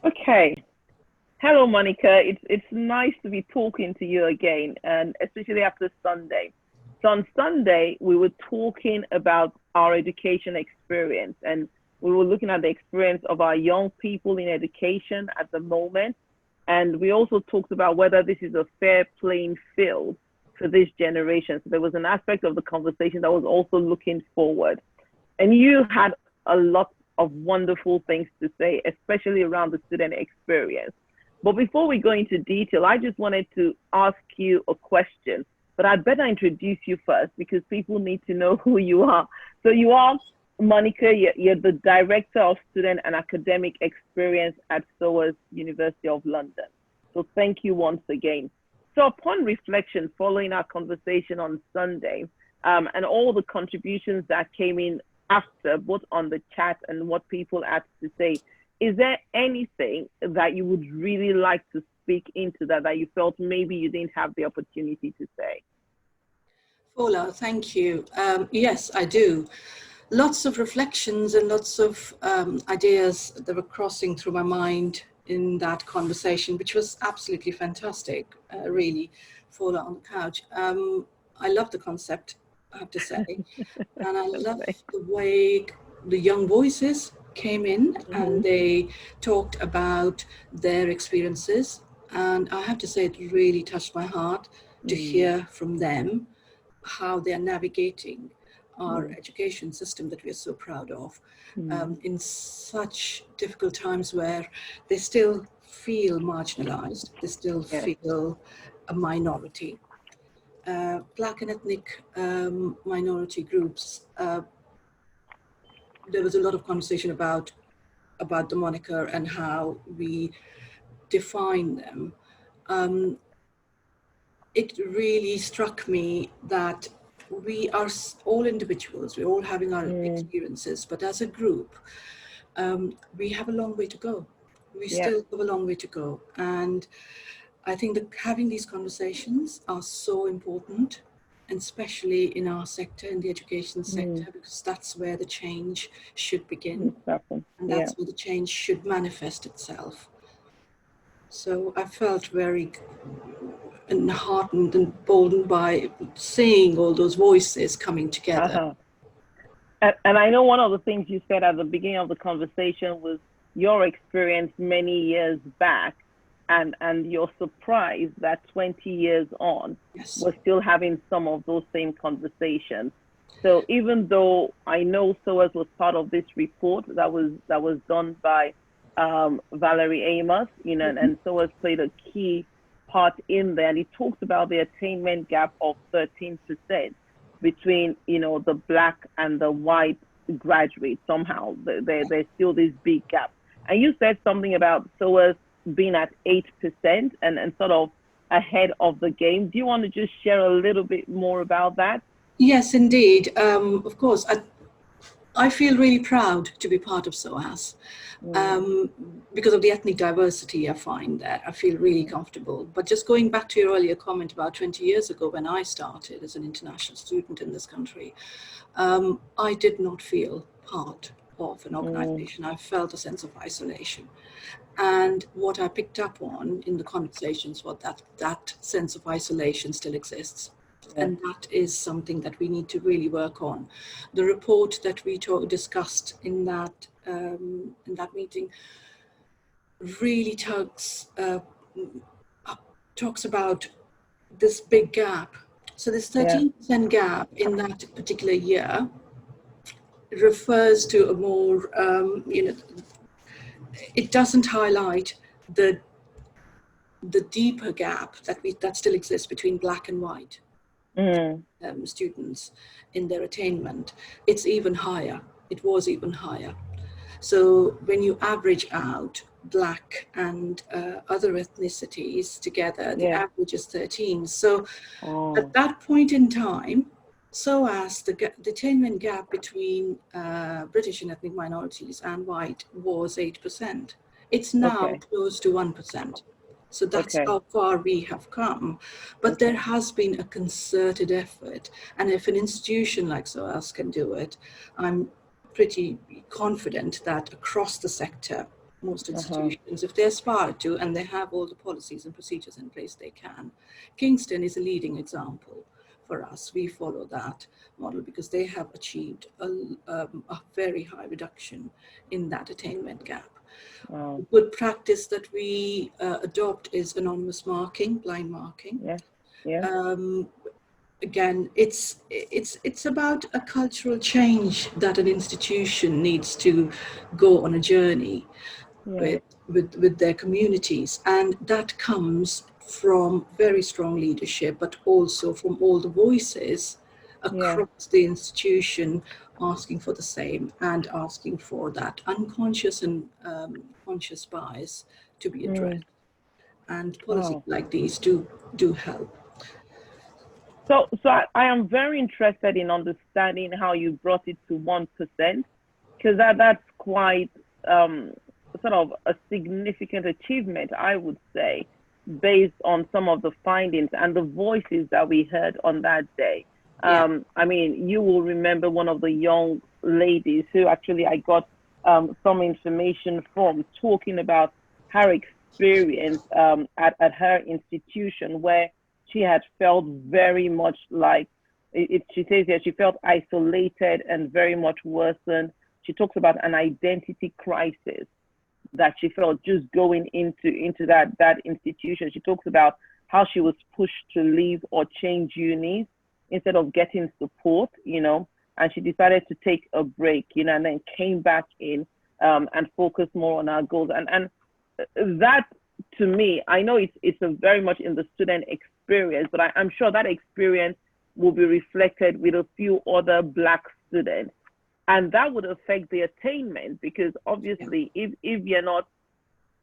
Okay. Hello, Monica. It's nice to be talking to you again, and especially after Sunday. So on Sunday, we were talking about our education experience, and we were looking at the experience of our young people in education at the moment. And we also talked about whether this is a fair playing field for this generation. So there was an aspect of the conversation that was also looking forward. And you had a lot of wonderful things to say, especially around the student experience. But before we go into detail, I just wanted to ask you a question. But I'd better introduce you first because people need to know who you are. So you are Monica, you're the Director of Student and Academic Experience at SOAS University of London. So thank you once again. So upon reflection, following our conversation on Sunday, and all the contributions that came in after, both on the chat and what people had to say, is there anything that you would really like to speak into that you felt maybe you didn't have the opportunity to say? Fola, thank you. Yes, I do. Lots of reflections and lots of ideas that were crossing through my mind in that conversation, which was absolutely fantastic, really, Fola on the couch. I love the concept, I have to say. And I love the way the young voices came in and they talked about their experiences. And I have to say, it really touched my heart to hear from them how they're navigating our education system that we're so proud of in such difficult times where they still feel marginalized, they still feel a minority. Black and ethnic minority groups, there was a lot of conversation about the moniker and how we define them. It really struck me that we are all individuals, we're all having our experiences, but as a group, we have a long way to go. We still have a long way to go. And I think that having these conversations are so important, and especially in our sector, in the education sector, because that's where the change should begin. And that's where the change should manifest itself. So I felt very heartened and boldened by seeing all those voices coming together. And I know one of the things you said at the beginning of the conversation was your experience many years back, and you're surprised that 20 years on, we're still having some of those same conversations. So even though I know SOAS was part of this report that was done by Valerie Amos, and SOAS played a key part in there, and he talks about the attainment gap of 13% between the black and the white graduates. Somehow there's still this big gap. And you said something about SOAS being at 8% and sort of ahead of the game. Do you want to just share a little bit more about that? Yes, indeed. Of course, I feel really proud to be part of SOAS because of the ethnic diversity I find there. I feel really comfortable. But just going back to your earlier comment about 20 years ago when I started as an international student in this country, I did not feel part of an organization. I felt a sense of isolation. And what I picked up on in the conversations was that sense of isolation still exists. And that is something that we need to really work on. The report that we discussed in that meeting really talks about this big gap. So this 13% gap in that particular year refers to a more, it doesn't highlight the deeper gap that still exists between black and white students in their attainment. It's even higher. It was even higher. So when you average out black and other ethnicities together, the average is 13. So at that point in time, so as the attainment gap between British and ethnic minorities and white was 8%. It's now close to 1%. So that's how far we have come. But there has been a concerted effort. And if an institution like SOAS can do it, I'm pretty confident that across the sector, most Uh-huh. institutions, if they aspire to, and they have all the policies and procedures in place, they can. Kingston is a leading example for us. We follow that model because they have achieved a very high reduction in that attainment gap. Wow. Good practice that we adopt is anonymous marking, blind marking. Yeah. Yeah. Again, it's about a cultural change that an institution needs to go on a journey Yeah. with their communities, and that comes from very strong leadership, but also from all the voices Yeah. across the institution asking for the same and asking for that unconscious and conscious bias to be Mm. addressed. And policies Wow. like these do help. So I am very interested in understanding how you brought it to 1%, because that's quite um, sort of a significant achievement, I would say, based on some of the findings and the voices that we heard on that day. Yeah, I mean, you will remember one of the young ladies who actually I got some information from, talking about her experience at her institution, where she had felt very much like she says here she felt isolated and very much worsened. She talks about an identity crisis that she felt just going into that institution. She talks about how she was pushed to leave or change unis instead of getting support, and she decided to take a break, and then came back in and focus more on our goals. And that, to me, I know it's a very much in the student experience, but I'm sure that experience will be reflected with a few other Black students, and that would affect the attainment, because yeah, obviously if you're not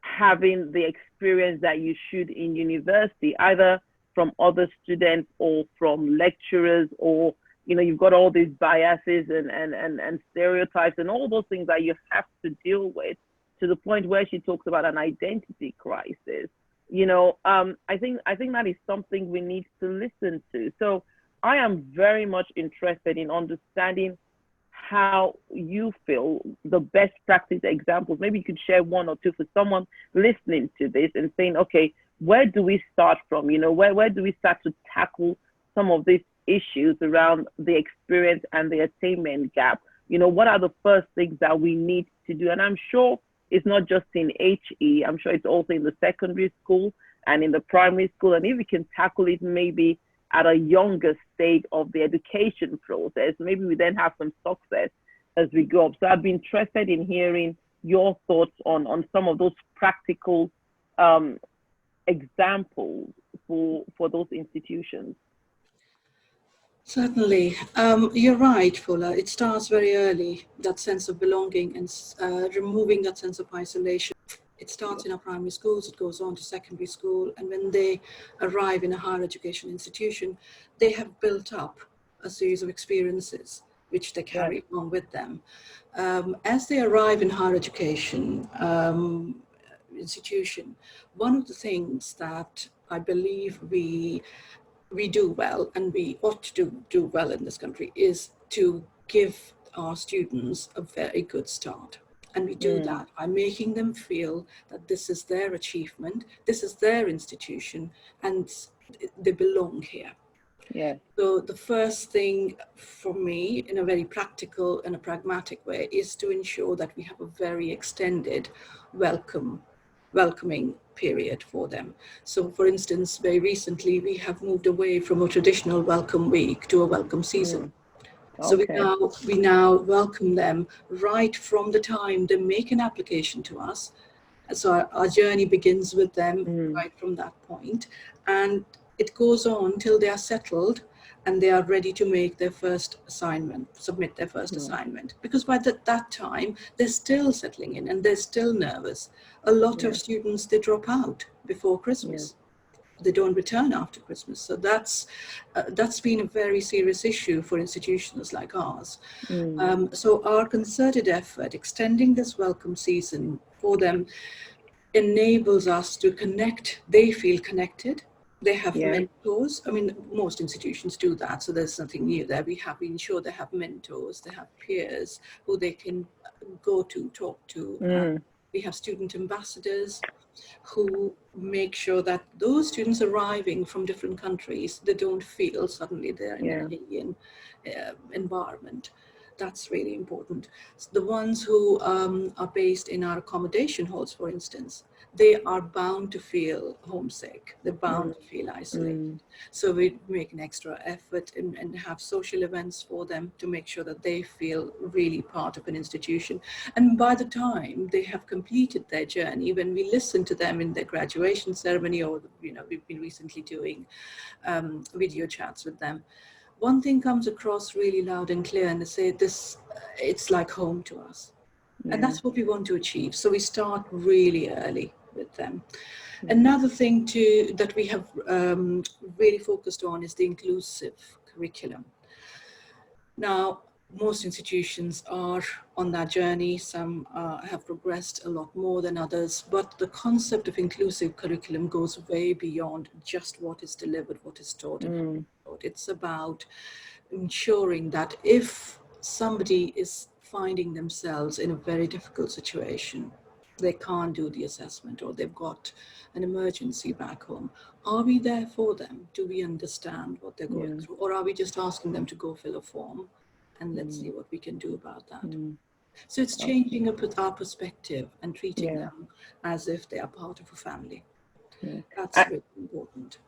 having the experience that you should in university, either from other students or from lecturers, or you've got all these biases and stereotypes and all those things that you have to deal with, to the point where she talks about an identity crisis. I think that is something we need to listen to. So I am very much interested in understanding how you feel the best practice examples. Maybe you could share one or two for someone listening to this and saying, okay, where do we start from? Where do we start to tackle some of these issues around the experience and the attainment gap? What are the first things that we need to do? And I'm sure it's not just in HE, I'm sure it's also in the secondary school and in the primary school. And if we can tackle it maybe at a younger stage of the education process, maybe we then have some success as we go up. So I'd be interested in hearing your thoughts on some of those practical examples for those institutions. certainly. You're right, Fuller. It starts very early, that sense of belonging and removing that sense of isolation. It starts in our primary schools, it goes on to secondary school, and when they arrive in a higher education institution, they have built up a series of experiences which they Yeah. carry on with them. As they arrive in higher education institution, one of the things that I believe we do well, and we ought to do well in this country, is to give our students a very good start. And we do Mm. that by making them feel that this is their achievement, this is their institution, and they belong here. Yeah. So the first thing for me, in a very practical and a pragmatic way, is to ensure that we have a very extended welcoming period for them. So for instance, very recently, we have moved away from a traditional welcome week to a welcome season. Mm. So Okay. we now welcome them right from the time they make an application to us. So our journey begins with them Mm. right from that point, and it goes on till they are settled and they are ready to make their first assignment, submit their first Mm. assignment. Because by that time, they're still settling in and they're still nervous. A lot of Yeah. students, they drop out before Yeah. Christmas. They don't return after Christmas. So that's been a very serious issue for institutions like ours. Mm. So our concerted effort, extending this welcome season for them, enables us to connect. They feel connected. They have Yeah. mentors. I mean, most institutions do that, so there's nothing new there. We ensure they have mentors, they have peers who they can go to, talk to, Mm. We have student ambassadors who make sure that those students arriving from different countries, they don't feel suddenly they're in an alien environment. That's really important. The ones who are based in our accommodation halls, for instance, they are bound to feel homesick. They're bound to feel isolated. So we make an extra effort and have social events for them to make sure that they feel really part of an institution. And by the time they have completed their journey, when we listen to them in their graduation ceremony, or we've been recently doing video chats with them, one thing comes across really loud and clear, and they say this, it's like home to us. And that's what we want to achieve. So we start really early with them. Another thing that we have really focused on is the inclusive curriculum. Now, most institutions are on that journey. Some have progressed a lot more than others, but the concept of inclusive curriculum goes way beyond just what is delivered, what is taught, and how it's taught. It's about ensuring that if somebody is finding themselves in a very difficult situation, they can't do the assessment, or they've got an emergency back home, are we there for them? Do we understand what they're going through? Or are we just asking them to go fill a form and let's see what we can do about that? So it's changing our perspective and treating them as if they are part of a family. That's really important.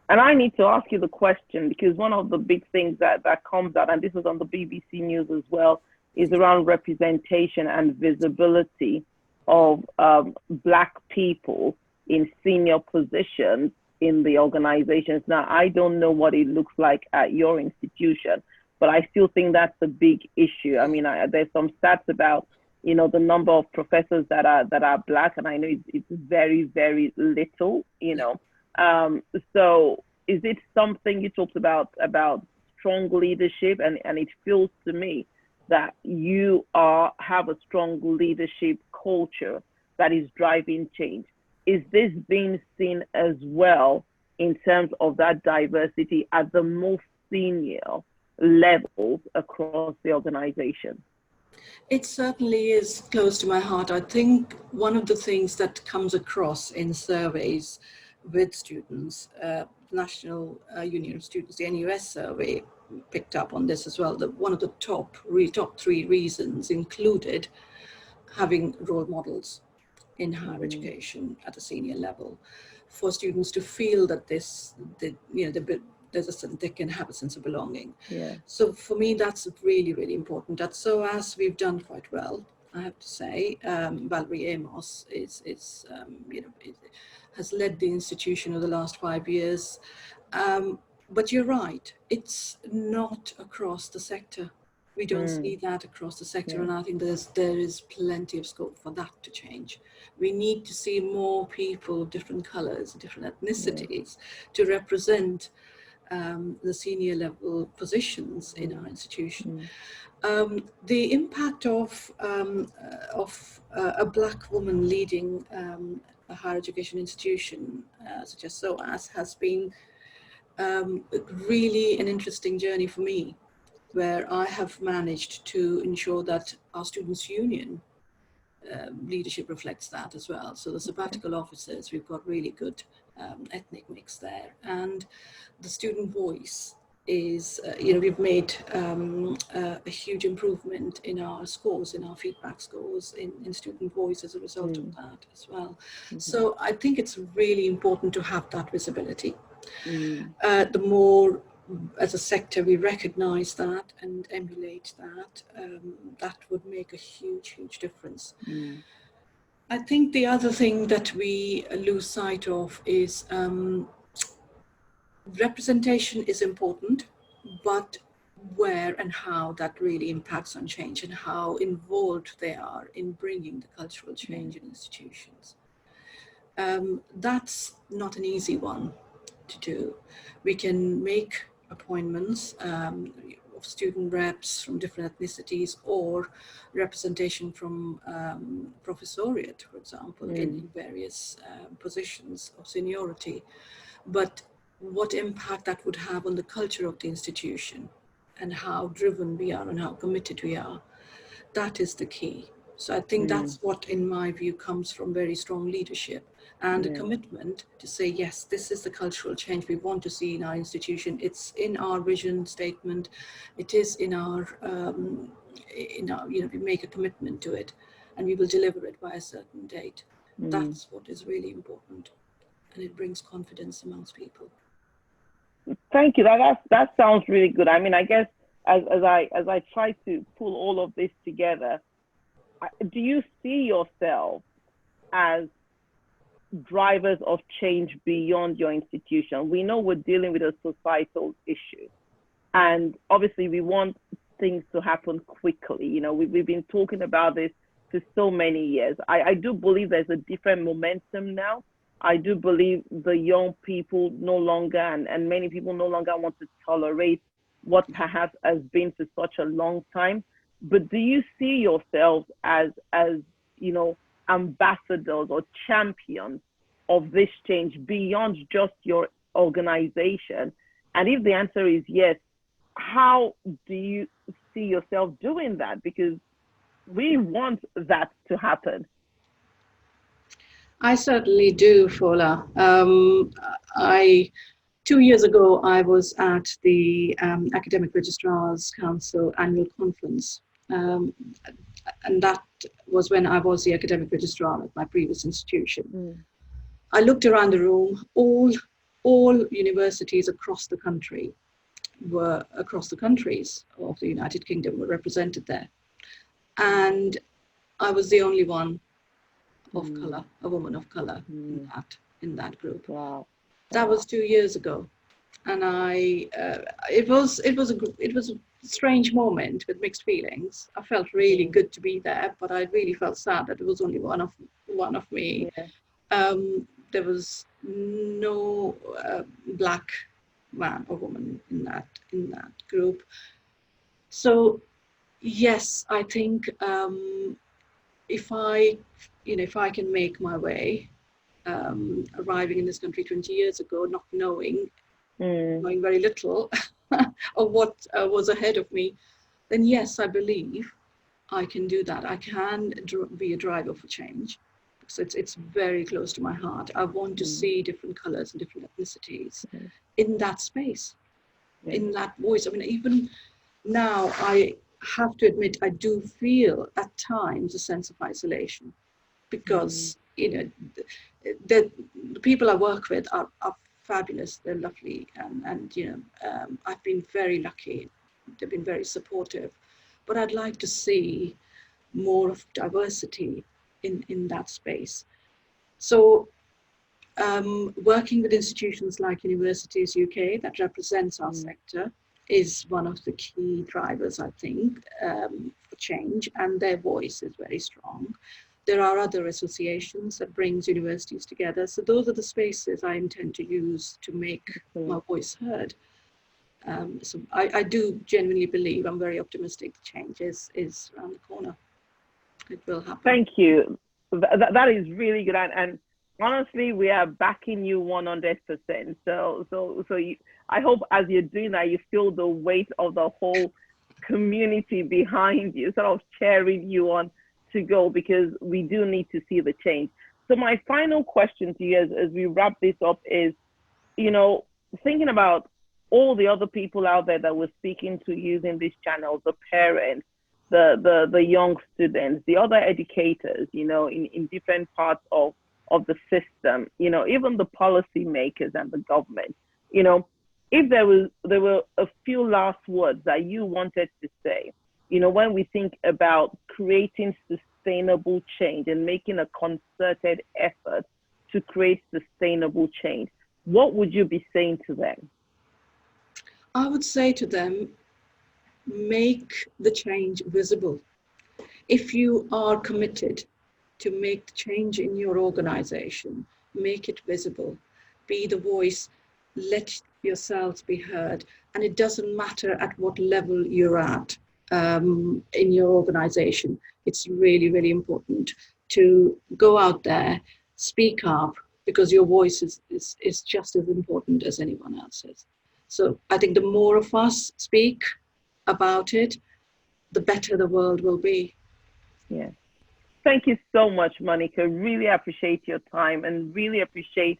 And I need to ask you the question, because one of the big things that comes out, and this was on the BBC News as well, is around representation and visibility of Black people in senior positions in the organizations. Now, I don't know what it looks like at your institution, but I still think that's a big issue. I mean, there's some stats about, the number of professors that are Black, and I know it's very, very little, So is it something you talked about strong leadership, and it feels to me that you have a strong leadership culture that is driving change. Is this being seen as well in terms of that diversity at the most senior levels across the organization? It certainly is close to my heart. I think one of the things that comes across in surveys with students, National Union of Students, the NUS survey picked up on this as well, that one of the top three reasons included having role models in higher education at a senior level, for students to feel that they can have a sense of belonging. So for me, that's really, really important. At SOAS, we've done quite well, I have to say. Valerie Amos has led the institution over the last 5 years. But you're right, it's not across the sector. We don't see that across the sector, and I think there is plenty of scope for that to change. We need to see more people of different colors, different ethnicities, to represent the senior level positions in our institution. The impact of a Black woman leading a higher education institution such as SOAS has been really an interesting journey for me, where I have managed to ensure that our students' union leadership reflects that as well. So the sabbatical officers, we've got really good ethnic mix there, and the student voice is, we've made a huge improvement in our scores, in our feedback scores, in student voice as a result of that as well. So I think it's really important to have that visibility. The more as a sector we recognize that and emulate that, that would make a huge difference. I think the other thing that we lose sight of is representation is important, but where and how that really impacts on change, and how involved they are in bringing the cultural change in institutions. That's not an easy one to do. We can make appointments of student reps from different ethnicities, or representation from professoriate, for example, in various positions of seniority. But what impact that would have on the culture of the institution, and how driven we are and how committed we are, that is the key. So I think that's what, in my view, comes from very strong leadership and a commitment to say, yes, this is the cultural change we want to see in our institution. It's in our vision statement. It is in our, we make a commitment to it and we will deliver it by a certain date. That's what is really important. And it brings confidence amongst people. Thank you. That sounds really good. I mean, I guess as I try to pull all of this together, do you see yourself as drivers of change beyond your institution? We know we're dealing with a societal issue, and obviously we want things to happen quickly. You know, we've been talking about this for so many years. I do believe there's a different momentum now. I do believe the young people no longer, and many people no longer want to tolerate what perhaps has been for such a long time. But do you see yourselves as ambassadors or champions of this change beyond just your organization? And if the answer is yes, how do you see yourself doing that? Because we want that to happen. I certainly do, Fola. 2 years ago, I was at the Academic Registrars Council annual conference. And that was when I was the academic registrar at my previous institution. I looked around the room, all universities across the countries of the United Kingdom were represented there. And I was the only one of color, a woman of color in that group. Wow. That was 2 years ago. And it was a strange moment with mixed feelings. I felt really good to be there, but I really felt sad that it was only one of me. Yeah. There was no black man or woman in that group. So yes, I think if I can make my way, arriving in this country 20 years ago, not knowing very little of what was ahead of me, then yes, I believe I can do that. I can be a driver for change, because it's very close to my heart. I want to see different colors and different ethnicities in that space, in that voice. I mean, even now, I have to admit, I do feel at times a sense of isolation, because the people I work with are fabulous. They're lovely, and I've been very lucky. They've been very supportive, but I'd like to see more of diversity in that space. So working with institutions like Universities UK that represents our sector is one of the key drivers, I think, for change, and their voice is very strong. There are other associations that brings universities together. So those are the spaces I intend to use to make my voice heard. So I do genuinely believe, I'm very optimistic, the change is around the corner. It will happen. Thank you. That is really good. And honestly, we are backing you 100%. So I hope as you're doing that, you feel the weight of the whole community behind you, sort of cheering you on to go, because we do need to see the change. So my final question to you as we wrap this up is, thinking about all the other people out there that we're speaking to using this channel, the parents, the young students, the other educators, in different parts of the system, even the policy makers and the government, if there were a few last words that you wanted to say, when we think about creating sustainable change and making a concerted effort to create sustainable change, what would you be saying to them? I would say to them, make the change visible. If you are committed to make the change in your organization, make it visible. Be the voice, let yourselves be heard. And it doesn't matter at what level you're at in your organization. It's really, really important to go out there, speak up, because your voice is just as important as anyone else's. So I think the more of us speak about it, the better the world will be. Yeah. Thank you so much, Monika. Really appreciate your time and really appreciate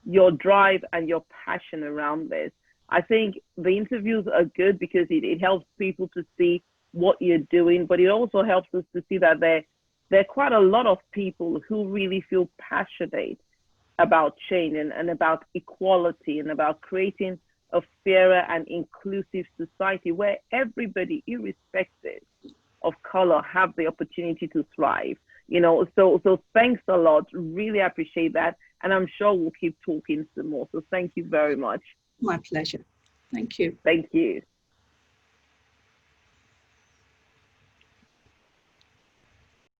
your drive and your passion around this. I think the interviews are good because it helps people to see what you're doing, but it also helps us to see that there are quite a lot of people who really feel passionate about change and about equality and about creating a fairer and inclusive society where everybody, irrespective of color, have the opportunity to thrive. So thanks a lot. Really appreciate that. And I'm sure we'll keep talking some more. So thank you very much. My pleasure. Thank you. Thank you.